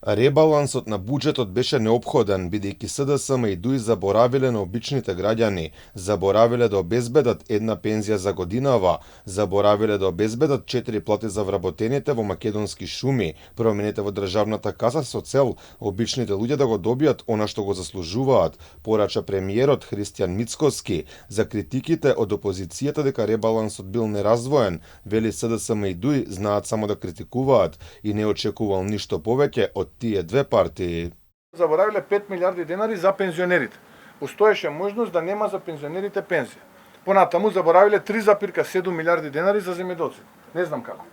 Ребалансот на буџетот беше неопходен, бидејќи СДСМ и ДУИ заборавиле на обичните граѓани, заборавиле да обезбедат една пензија за годинава, заборавиле да обезбедат 4 плати за вработените во македонски шуми, промените во државната каса со цел обичните луѓе да го добијат она што го заслужуваат, порача премиерот Христијан Мицкоски за критиките од опозицијата дека ребалансот бил неразвоен, вели СДСМ и ДУИ знаат само да критикуваат и не очекувал ништо повеќе од тие две партии. Заборавиле 5 милиарди денари за пензионерите. Постоеше можност да нема за пензионерите пензија. Понатаму заборавиле 3,7 милиарди денари за земјоделците. Не знам како.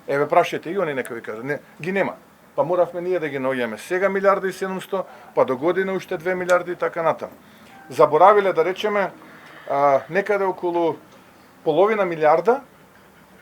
Еве прашете и они нека ви кажат. Не, ги нема. Па моравме ние да ги наоѓаме. Сега милиарди и 700, па до година уште 2 милиарди и така натаму. Заборавиле да речеме некаде околу половина милиарда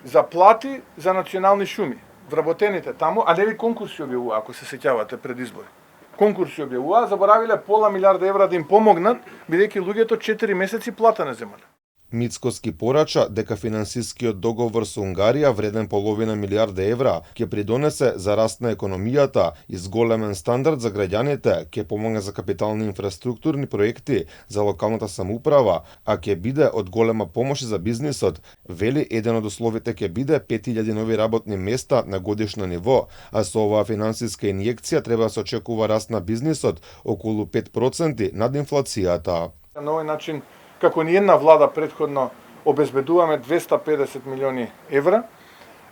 за плати за национални шуми. Вработените таму, а нели конкурси објавува, ако се сеќавате пред избори. Конкурси објавува, заборавиле пола милиарда евра да им помогнат, бидејќи луѓето 4 месеци плата не земале. Мицкоски порача дека финансискиот договор со Унгарија вреден половина милиарда евра ќе придонесе за раст на економијата и зголемен стандард за граѓаните, ќе помогне за капитални инфраструктурни проекти за локалната самоуправа, а ќе биде од голема помош за бизнисот. Вели еден од условите ќе биде 5000 нови работни места на годишно ниво, а со оваа финансиска инјекција треба да се очекува раст на бизнисот околу 5% над инфлацијата. На овој начин, како ни една влада предходно, обезбедуваме 250 милиони евра.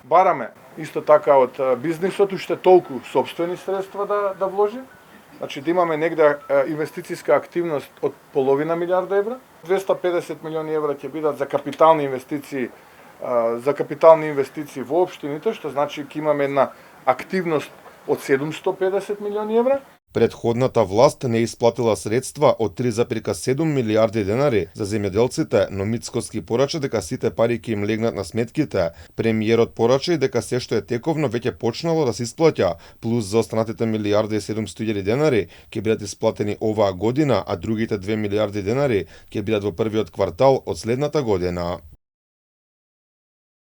Бараме исто така од бизнисот уште толку сопствени средства да вложи. Значи да имаме негде инвестицијска активност од половина милиарда евра. 250 милиони евра ќе бидат за капитални инвестиции во општините, што значи ќе имаме една активност од 750 милиони евра. Предходната власт не исплатила средства од 3,7 милиарди денари за земјоделците, но Мицкоски порача дека сите пари ќе им легнат на сметките. Премиерот порача и дека се што е тековно веќе почнало да се исплаќа, плюс за останатите милиарда и 700 денари ќе бидат исплатени оваа година, а другите 2 милиарди денари ќе бидат во првиот квартал од следната година.